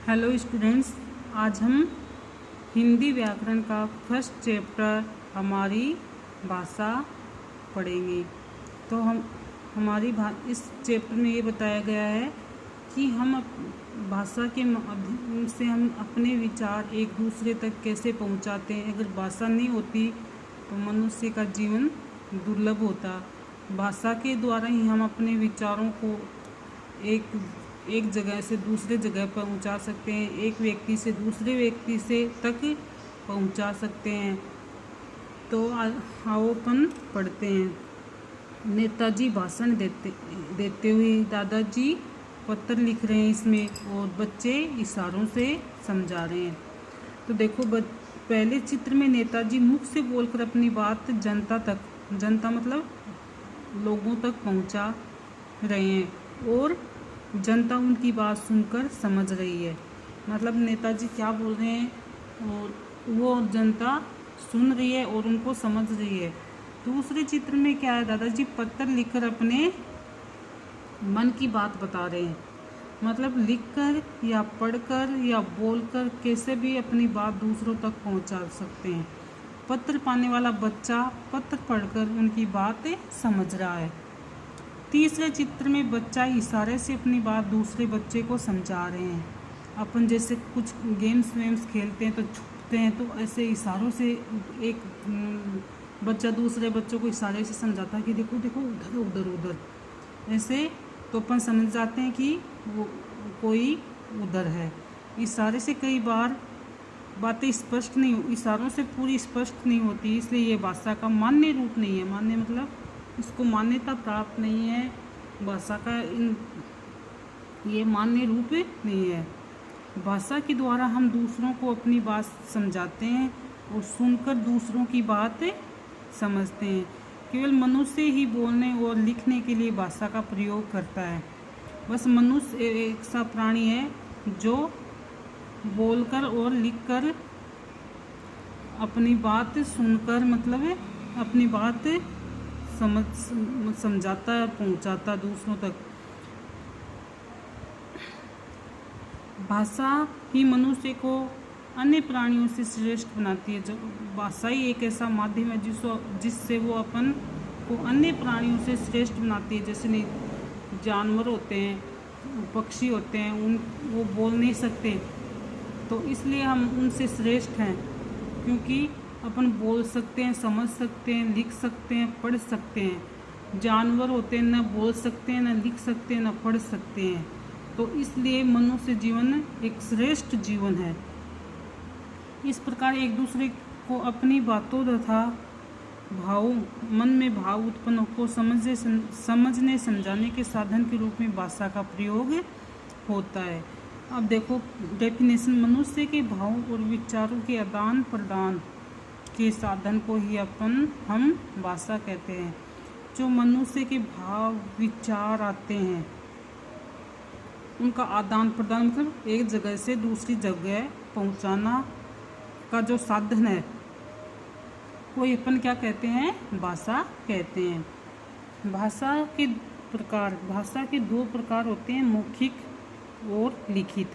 Hello students, आज हम हिंदी व्याकरण का फर्स्ट चैप्टर हमारी भाषा पढ़ेंगे। तो हमारी इस चैप्टर में ये बताया गया है कि हम भाषा के माध्यम से हम अपने विचार एक दूसरे तक कैसे पहुंचाते हैं। अगर भाषा नहीं होती तो मनुष्य का जीवन दुर्लभ होता। भाषा के द्वारा ही हम अपने विचारों को एक जगह से दूसरे जगह पहुंचा सकते हैं, एक व्यक्ति से दूसरे व्यक्ति से तक पहुंचा सकते हैं। तो आओ अपन पढ़ते हैं। नेताजी भाषण देते हुए दादाजी पत्र लिख रहे हैं इसमें, और बच्चे इशारों से समझा रहे हैं। तो देखो पहले चित्र में नेताजी मुख से बोलकर अपनी बात जनता मतलब लोगों तक पहुंचा रहे हैं, और जनता उनकी बात सुनकर समझ रही है। मतलब नेताजी क्या बोल रहे हैं और वो जनता सुन रही है और उनको समझ रही है। दूसरे चित्र में क्या है, दादाजी पत्र लिखकर अपने मन की बात बता रहे हैं। मतलब लिखकर या पढ़कर या बोलकर कैसे भी अपनी बात दूसरों तक पहुंचा सकते हैं। पत्र पाने वाला बच्चा पत्र पढ़कर उनकी बात समझ रहा है। तीसरे चित्र में बच्चा इशारे से अपनी बात दूसरे बच्चे को समझा रहे हैं। अपन जैसे कुछ गेम्स वेम्स खेलते हैं तो छुपते हैं, तो ऐसे इशारों से एक बच्चा दूसरे बच्चों को इशारे से समझाता है कि देखो देखो उधर उधर उधर, ऐसे तो अपन समझ जाते हैं कि वो कोई उधर है। इशारे से कई बार बातें स्पष्ट नहीं, इशारों से पूरी स्पष्ट नहीं होती, इसलिए ये भाषा का मान्य रूप नहीं है। मान्य मतलब इसको मान्यता प्राप्त नहीं है, भाषा का ये मान्य रूप नहीं है। भाषा के द्वारा हम दूसरों को अपनी बात समझाते हैं और सुनकर दूसरों की बात समझते हैं। केवल मनुष्य ही बोलने और लिखने के लिए भाषा का प्रयोग करता है। बस मनुष्य एक ऐसा प्राणी है जो बोलकर और लिखकर अपनी बात सुनकर मतलब अपनी बात समझाता है, पहुंचाता दूसरों तक। भाषा ही मनुष्य को अन्य प्राणियों से श्रेष्ठ बनाती है। जो भाषा ही एक ऐसा माध्यम है जिससे वो अपन को अन्य प्राणियों से श्रेष्ठ बनाती है। जैसे जानवर होते हैं, पक्षी होते हैं, वो बोल नहीं सकते, तो इसलिए हम उनसे श्रेष्ठ हैं, क्योंकि अपन बोल सकते हैं, समझ सकते हैं, लिख सकते हैं, पढ़ सकते हैं। जानवर होते हैं, ना बोल सकते हैं, ना लिख सकते हैं, ना पढ़ सकते हैं। तो इसलिए मनुष्य जीवन एक श्रेष्ठ जीवन है। इस प्रकार एक दूसरे को अपनी बातों तथा मन में भाव उत्पन्न को समझने समझाने के साधन के रूप में भाषा का प्रयोग होता है। अब देखो डेफिनेशन, मनुष्य के भाव और विचारों के आदान प्रदान के साधन को ही हम भाषा कहते हैं। जो मनुष्य के भाव विचार आते हैं उनका आदान प्रदान मतलब एक जगह से दूसरी जगह पहुंचाना का जो साधन है वो अपन क्या कहते हैं, भाषा कहते हैं। भाषा के दो प्रकार होते हैं, मौखिक और लिखित।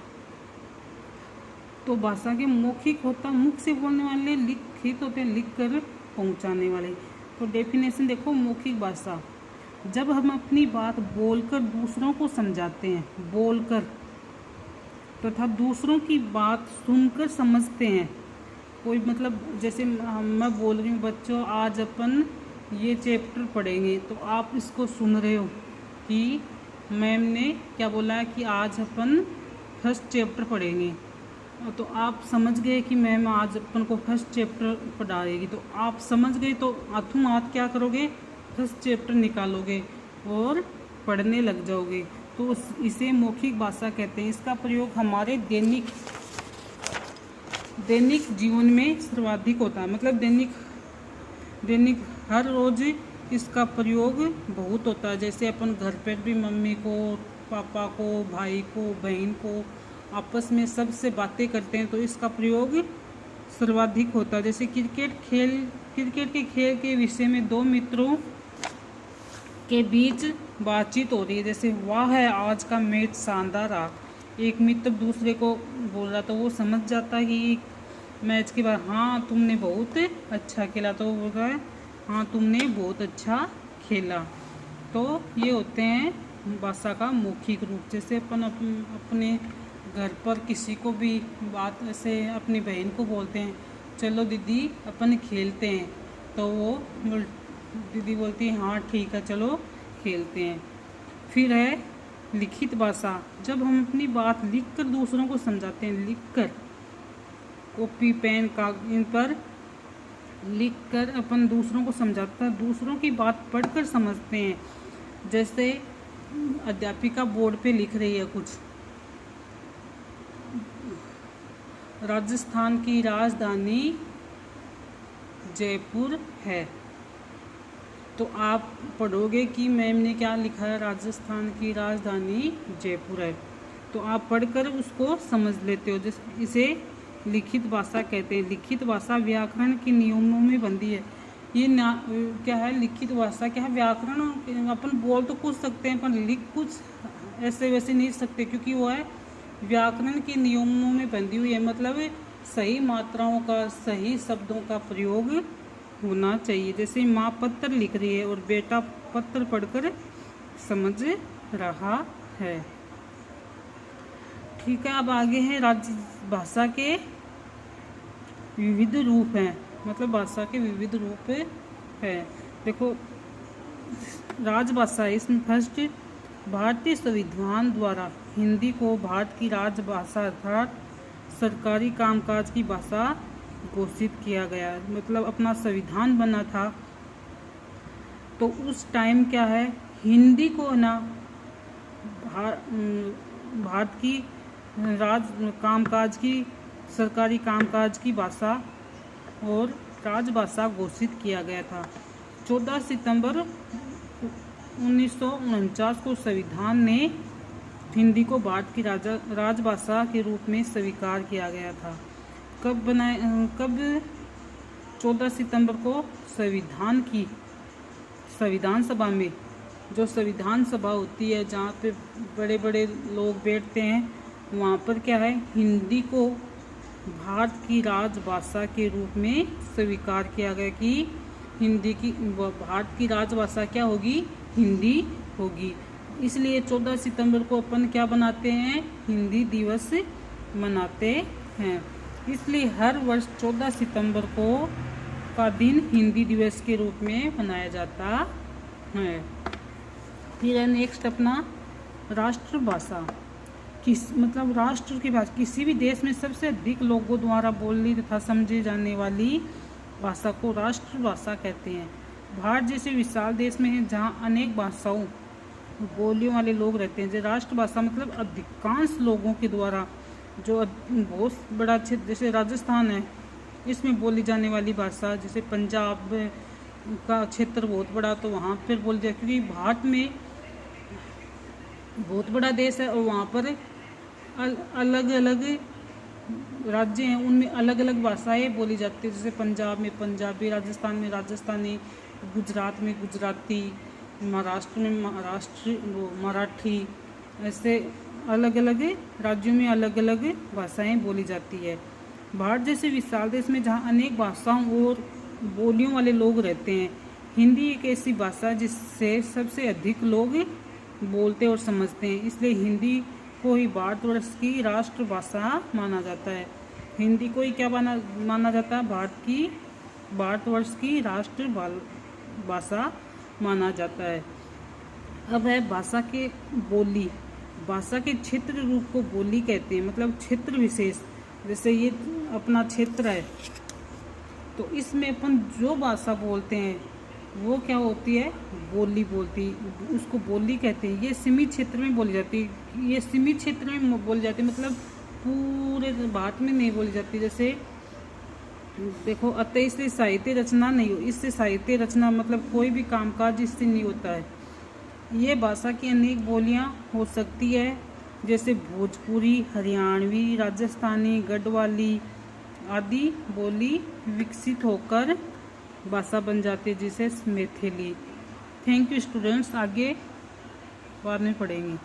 तो भाषा के मौखिक होता मुख से बोलने वाले, लिखित होते हैं लिख कर पहुँचाने वाले। तो डेफिनेशन देखो, मौखिक भाषा जब हम अपनी बात बोलकर दूसरों को समझाते हैं, बोलकर तथा दूसरों की बात सुनकर समझते हैं। कोई मतलब जैसे मैं बोल रही हूँ, बच्चों आज अपन ये चैप्टर पढ़ेंगे, तो आप इसको सुन रहे हो कि मैम ने क्या बोला है कि आज अपन फर्स्ट चैप्टर पढ़ेंगे, तो आप समझ गए कि मैम आज अपन को फर्स्ट चैप्टर पढ़ाएगी। तो आप समझ गए तो हाथों हाथ क्या करोगे, फर्स्ट चैप्टर निकालोगे और पढ़ने लग जाओगे। तो इसे मौखिक भाषा कहते हैं। इसका प्रयोग हमारे दैनिक जीवन में सर्वाधिक होता है। मतलब दैनिक हर रोज इसका प्रयोग बहुत होता है। जैसे अपन घर पर भी मम्मी को, पापा को, भाई को, बहन को आपस में सबसे बातें करते हैं, तो इसका प्रयोग सर्वाधिक होता है। जैसे क्रिकेट के खेल के विषय में दो मित्रों के बीच बातचीत हो रही है, जैसे वाह है आज का मैच शानदार रहा। एक मित्र दूसरे को बोल रहा तो वो समझ जाता है कि मैच के बाद हाँ तुमने बहुत अच्छा खेला, तो वो बोल रहा है हाँ तुमने बहुत अच्छा खेला। तो ये होते हैं भाषा का मौखिक रूप। जैसे अपन अपने घर पर किसी को भी बात ऐसे अपनी बहन को बोलते हैं चलो दीदी अपन खेलते हैं, तो वो दीदी बोलती है हाँ ठीक है चलो खेलते हैं। फिर है लिखित भाषा। जब हम अपनी बात लिखकर दूसरों को समझाते हैं, लिखकर कॉपी पेन कागज इन पर लिखकर अपन दूसरों को समझाते हैं, दूसरों की बात पढ़कर समझते हैं। जैसे अध्यापिका बोर्ड पे लिख रही है कुछ, राजस्थान की राजधानी जयपुर है, तो आप पढ़ोगे कि मैम ने क्या लिखा है, राजस्थान की राजधानी जयपुर है, तो आप पढ़कर उसको समझ लेते हो। जैसे इसे लिखित भाषा कहते हैं। लिखित भाषा व्याकरण के नियमों में बंधी है। ये क्या है लिखित भाषा, क्या है व्याकरण। अपन बोल तो कुछ सकते हैं पर लिख कुछ ऐसे वैसे नहीं सकते, क्योंकि वो है व्याकरण के नियमों में बंधी हुई है। मतलब सही मात्राओं का, सही शब्दों का प्रयोग होना चाहिए। जैसे माँ पत्र लिख रही है और बेटा पत्र पढ़कर समझ रहा है। ठीक है, अब आगे है भाषा के विविध रूप हैं। मतलब भाषा के विविध रूप है। देखो राजभाषा, इसमें फर्स्ट भारतीय संविधान द्वारा हिंदी को भारत की राजभाषा अर्थात सरकारी कामकाज की भाषा घोषित किया गया। मतलब अपना संविधान बना था तो उस टाइम क्या है हिंदी को ना भारत की कामकाज की सरकारी कामकाज की भाषा और राजभाषा घोषित किया गया था। 14 सितंबर 1949 को संविधान ने हिंदी को भारत की राजभाषा के रूप में स्वीकार किया गया था। कब 14 सितंबर को संविधान सभा में, जो संविधान सभा होती है जहाँ पे बड़े बड़े लोग बैठते हैं, वहाँ पर क्या है हिंदी को भारत की राजभाषा के रूप में स्वीकार किया गया कि हिंदी की भारत की राजभाषा क्या होगी, हिंदी होगी। इसलिए 14 सितंबर को अपन क्या बनाते हैं, हिंदी दिवस मनाते हैं। इसलिए हर वर्ष 14 सितंबर को का दिन हिंदी दिवस के रूप में मनाया जाता है। फिर है नेक्स्ट अपना राष्ट्रभाषा। मतलब राष्ट्र की भाषा, किसी भी देश में सबसे अधिक लोगों द्वारा बोली तथा समझी जाने वाली भाषा को राष्ट्रभाषा कहते हैं। भारत जैसे विशाल देश में है जहाँ अनेक भाषाओं बोलियों वाले लोग रहते हैं। जो राष्ट्रभाषा मतलब अधिकांश लोगों के द्वारा, जो बहुत बड़ा क्षेत्र जैसे राजस्थान है इसमें बोली जाने वाली भाषा, जैसे पंजाब का क्षेत्र बहुत बड़ा तो वहाँ पर बोली जाए, क्योंकि भारत में बहुत बड़ा देश है और वहाँ पर अलग अलग राज्य हैं, उनमें अलग अलग भाषाएं बोली जाती है। जैसे पंजाब में पंजाबी, राजस्थान में राजस्थानी, गुजरात में गुजराती, महाराष्ट्र में मराठी, ऐसे अलग अलग राज्यों में अलग अलग भाषाएं बोली जाती है। भारत जैसे विशाल देश में जहाँ अनेक भाषाओं और बोलियों वाले लोग रहते हैं, हिंदी एक ऐसी भाषा जिससे सबसे अधिक लोग बोलते और समझते हैं। इसलिए हिंदी को ही भारतवर्ष की राष्ट्रभाषा माना जाता है। हिंदी को ही क्या माना जाता है, भारतवर्ष की राष्ट्र भाषा माना जाता है। अब है भाषा के बोली। भाषा के क्षेत्र रूप को बोली कहते हैं। मतलब क्षेत्र विशेष, जैसे ये अपना क्षेत्र है तो इसमें अपन जो भाषा बोलते हैं वो क्या होती है, बोली बोलती, उसको बोली कहते हैं। ये सीमित क्षेत्र में बोली जाती है। ये सीमित क्षेत्र में बोली जाती है, मतलब पूरे भारत में नहीं बोली जाती। जैसे देखो अतः इससे साहित्य रचना नहीं हो, इससे साहित्य रचना मतलब कोई भी कामकाज इससे नहीं होता है। ये भाषा की अनेक बोलियां हो सकती है, जैसे भोजपुरी, हरियाणवी, राजस्थानी, गढ़वाली आदि बोली विकसित होकर भाषा बन जाती है, जिसे मैथिली। थैंक यू स्टूडेंट्स, आगे बाद में पढ़ेंगे।